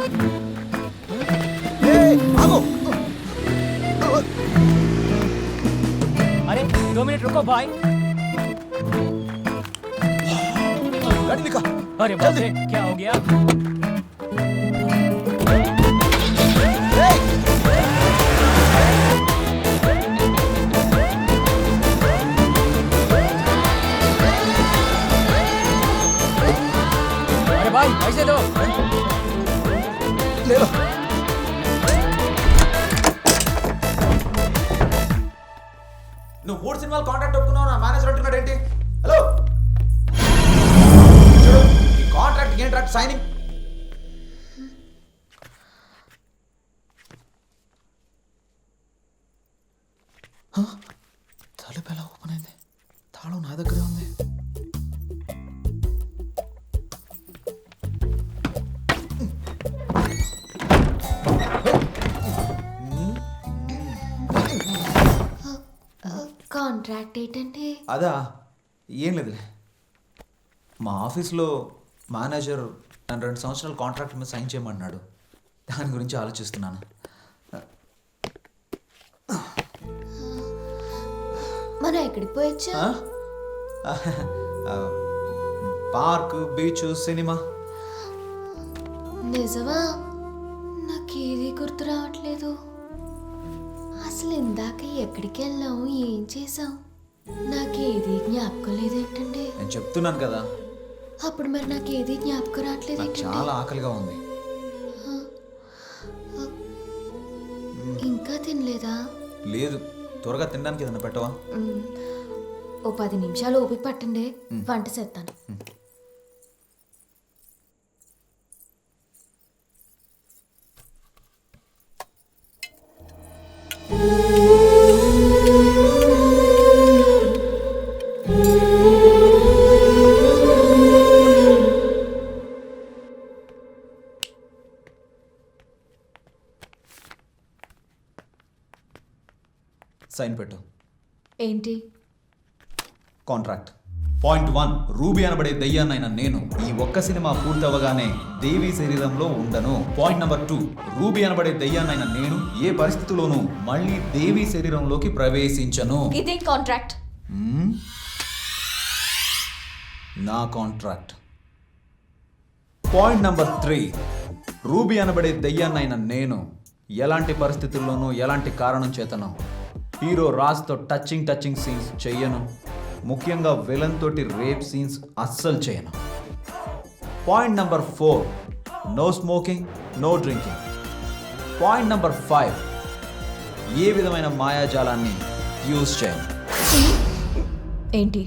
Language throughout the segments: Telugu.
अरे 2 मिनट रुको भाई। गाड़ी निकाल। अरे बाप रे, क्या हो गया? अरे भाई पैसे दो। ले लो। నువ్వు 3 సినిమాలు కాంట్రాక్ట్ ఒప్పుకున్నావు, నా మేనేజర్ అంటున్నాడు ఏంటి? హలో చూడు, ఈ కాంట్రాక్ట్ ఏంట్రాక్ట్ సైనింగ్. తలుపు ఎలా ఓపెన్ అయింది? తాళం నా దగ్గరే ఉంది. కాంట్రాక్ట్ ఏంటంటే? అదా ఏం లేదులే, మా ఆఫీస్లో మేనేజర్ నన్ను 2 సంవత్సరాల కాంట్రాక్ట్ మీద సైన్ చేయమన్నాడు. దాని గురించి ఆలోచిస్తున్నాను. మనం ఎక్కడికి పోయొచ్చా? Park, beach, cinema. నిజమా? నాకేది గుర్తు రావట్లేదు. అసలు ఇందాక ఎక్కడికి వెళ్ళాము, ఏం చేసాం, నాకేది జ్ఞాపకం లేదేంటండి? నేను చెప్తున్నాను కదా, అప్పుడు మరి నాకేది జ్ఞాపకం రావట్లేదు నాకు చాలా ఆకలిగా ఉంది. ఇంకా తినలేదా? లేదు, త్వరగా తినడానికి ఏదైనా పెట్టవా? ఓ 10 నిమిషాలు ఓపిక పట్టండి, వంట చేస్తాను. సైన్ పెట్టు. ఏంటి? కాంట్రాక్ట్. పాయింట్ 1, రూబీ అనబడే దయ్యాన్నైన నేను ఈ ఒక్క సినిమా పూర్తవగానే దేవి శరీరంలో ఉండను. పాయింట్ నెంబర్ 2, రూబీ అనబడే దయ్యాన్నైన నేను ఏ పరిస్థితుల్లోనూ మళ్ళీ దేవి శరీరంలోకి ప్రవేశించను. ఇదే కాంట్రాక్ట్. నా కాంట్రాక్ట్. పాయింట్ నెంబర్ 3, రూబీ అనబడే దయ్యాన్నైన నేను ఎలాంటి పరిస్థితుల్లోనూ ఎలాంటి కారణం చేతను హీరో రాజ్తో టచింగ్ సీన్స్ చెయ్యను. ముఖ్యంగా విలన్ తోటి రేప్ సీన్స్ అస్సలు చేయను. Point number 4, no smoking, no drinking. Point number 5, ఏ విధమైన మాయాజాలాన్ని యూజ్ చేయను. ఏంటి?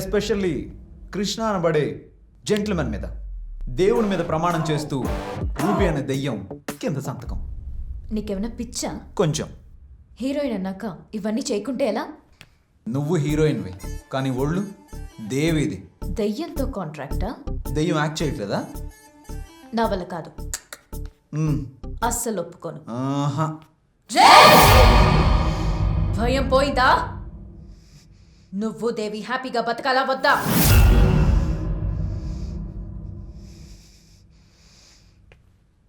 ఎస్పెషల్లీ కృష్ణ అనబడే జెంట్లమెన్ మీద, దేవుని మీద ప్రమాణం చేస్తూ రూబీ అనే దెయ్యం కింద సంతకం. నీకేమైనా పిచ్చా? కొంచెం. హీరోయిన్ అన్నాక ఇవన్నీ చేయకుంటే ఎలా? నువ్వు హీరోయిన్వి, కానీ ఒళ్ళు దేవిది. దయ్యంతో కాంట్రాక్టా? దెయ్యం యాక్ట్ చేయట్లేదా? నా వల్ల కాదు, అస్సలు ఒప్పుకోను. ఆహా. భయం పోయిందా? నువ్వు దేవి హ్యాపీగా బతకాలా వద్దా?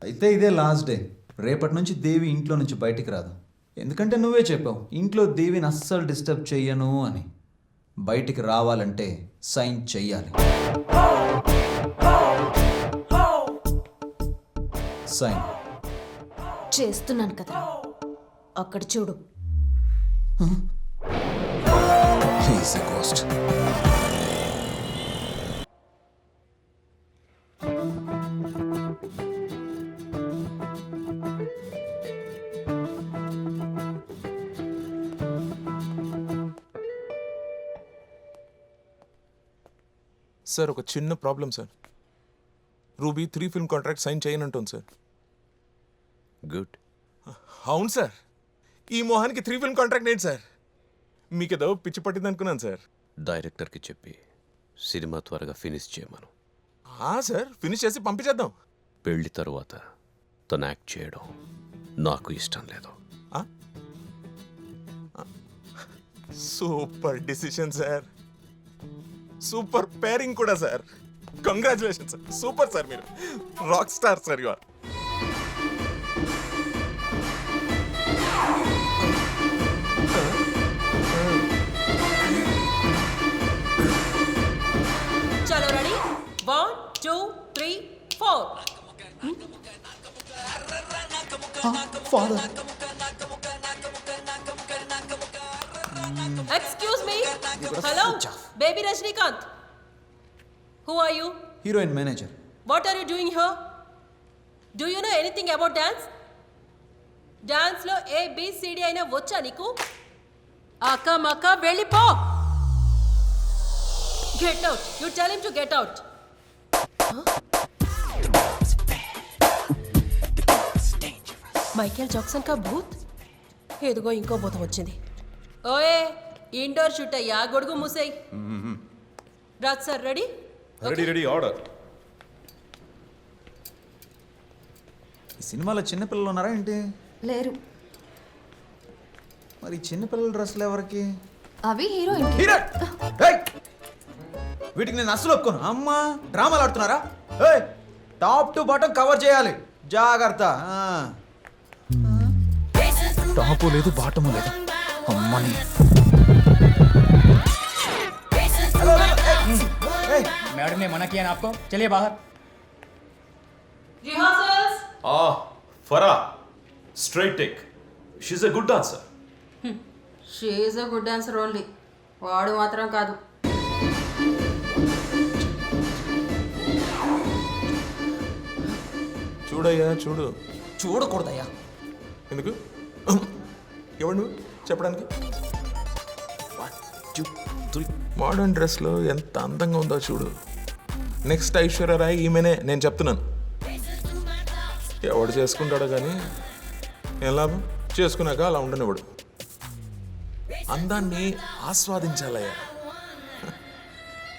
అయితే ఇదే లాస్ట్ డే. రేపటి నుంచి దేవి ఇంట్లో నుంచి బయటికి రాదు. ఎందుకంటే నువ్వే చెప్పావు ఇంట్లో దేవిని అస్సలు డిస్టర్బ్ చెయ్యను అని. బయటికి రావాలంటే సైన్ చెయ్యాలి. సైన్ చేస్తున్నాను కదరా, అక్కడ చూడు. He's a ghost. సార్, ఒక చిన్న problem sir. Ruby 3 film contract sign చేయనంటుంది సార్. గుడ్. అవును సార్, ఈ మోహానికి 3 ఫిల్మ్ కాంట్రాక్ట్ ఏంటి సార్? మీకేదో పిచ్చి పట్టింది అనుకున్నాను సార్. డైరెక్టర్కి చెప్పి సినిమా త్వరగా ఫినిష్ చేయమను. సార్, ఫినిష్ చేసి పంపించేద్దాం. పెళ్లి తరువాత తను యాక్ట్ చేయడం నాకు ఇష్టం లేదు. Super decision sir. Super pairing కూడా sir. Congratulation sir. Super sir, మీరు rock star sir. You are. 3, 4. Father Excuse me. Hello, baby Rajnikant. Who are you? Heroine manager. What are you doing here? Do you know anything about dance? Dance లో A B C D అయినా వచ్చా నీకు? అక్క మక్క వెళ్ళిపో. Get out. You tell him to get out. Michael Jackson కా భూత్ ఎదుగో ఇంకో భూతం వచ్చింది. ఓయే ఇండోర్ షూట్ అయ్యా, గొడుగు మూసేయ్. Raj sir ready? Ready order. ఈ సినిమాలో చిన్నపిల్లలు ఉన్నారా ఏంటి? లేరు. మరి చిన్నపిల్లల డ్రెస్సులు ఎవరికి? అవి హీరోయిన్. హీరో! ఏయ్! వీటికి నేను అస్సలు ఒప్పుకోను. అమ్మా డ్రామాలు ఆడుతున్నారా? ఏయ్! టాప్ టు బాటమ్ కవర్ చేయాలి, జాగ్రత్త. టాపు లేదు బాటము లేదు. అమ్మని मैडम ने मना किया ना आपको, चलिए बाहर. Rehearsals. Farah, straight take. She's a good dancer. She is a good dancer only. వాడు మాత్రం కాదు. చూడయ్యా చూడు. చూడకూడదయ్యా. ఎందుకు? ఎవడు నువ్వు చెప్పడానికి? మోడర్న్ డ్రెస్లో ఎంత అందంగా ఉందో చూడు. నెక్స్ట్ ఐశ్వర్య రాయ్ ఈమెనే, నేను చెప్తున్నాను. ఎవడు చేసుకుంటాడో కానీ ఏం లాభం? చేసుకున్నాక అలా ఉండనివాడు. అందాన్ని ఆస్వాదించాలయ్యా.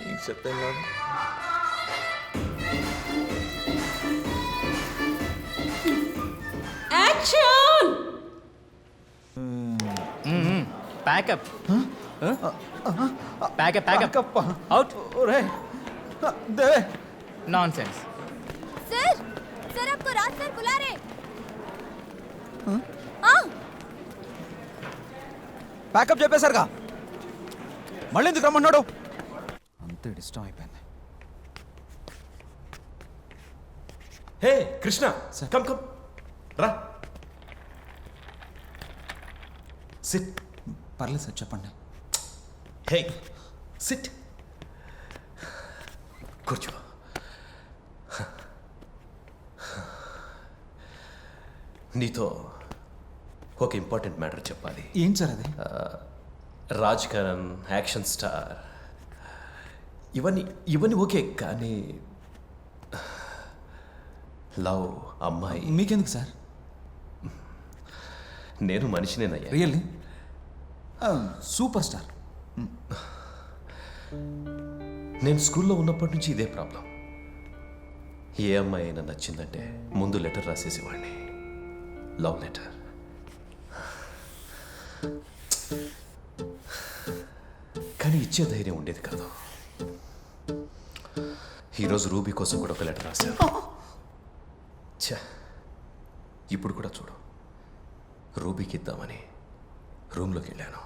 నీకు చెప్పేం లాభం? Action! पैकअप. पैकअप. आउट. దేవే नॉनसेंस. सर, सर आपको राज सर बुला रहे. ప్యాకప్ చెప్పేశారుగా, మళ్ళీ ఎందుకు రమ్మన్నాడు? అంతే డిస్టర్బ్ అయిపోయింది. Hey, Krishna, come. Ra. Sit. పర్లేదు సార్, చెప్పండి. Hey, sit. కూర్చో. నీతో ఒక ఇంపార్టెంట్ మ్యాటర్ చెప్పాలి. ఏం సార్ అది? రాజ్ కరణ్, యాక్షన్ స్టార్, ఇవన్నీ ఓకే, కానీ లవ్, అమ్మాయి. మీకెందుకు సార్? నేను మనిషినేనయ్యా. Really super star. నేను స్కూల్లో ఉన్నప్పటి నుంచి ఇదే ప్రాబ్లం. ఏ అమ్మాయి అయినా నచ్చిందంటే ముందు లెటర్ రాసేసేవాడిని, లవ్ లెటర్. కానీ ఇచ్చే ధైర్యం ఉండేది కాదు. ఈరోజు రూబీ కోసం కూడా ఒక లెటర్ రాశాను. ఛా, ఇప్పుడు కూడా చూడు, రూబీకి ఇద్దామని రూమ్లోకి వెళ్ళాను.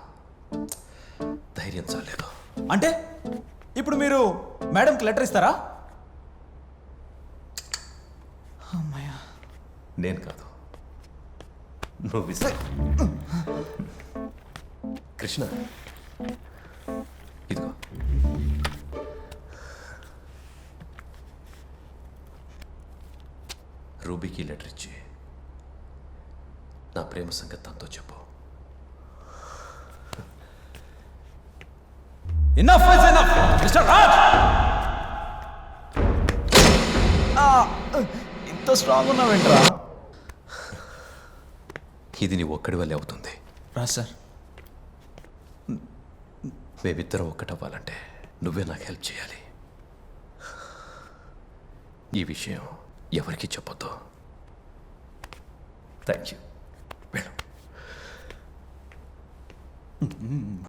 ధైర్యం చాలేదు. అంటే ఇప్పుడు మీరు మేడంకి లెటర్ ఇస్తారా? అమ్మాయ్యా. నేను కాదు, నువ్వు ఇస్తా. కృష్ణ, ఇదిగో. రూబీకి లెటర్ ఇచ్చి నా ప్రేమ సంగతి తనతో చెప్పు. Enough is enough, Mr. Raj! ఇంత స్ట్రాంగ్ ఉన్నావేంట్రా? ఇది నీ ఒక్కడి వల్లే అవుతుంది. రాజ్ సార్, మేమిద్దరం ఒక్కటవ్వాలంటే నువ్వే నాకు హెల్ప్ చేయాలి. ఈ విషయం ఎవరికీ చెప్పొద్దు. Thank you. వెళ్ళు.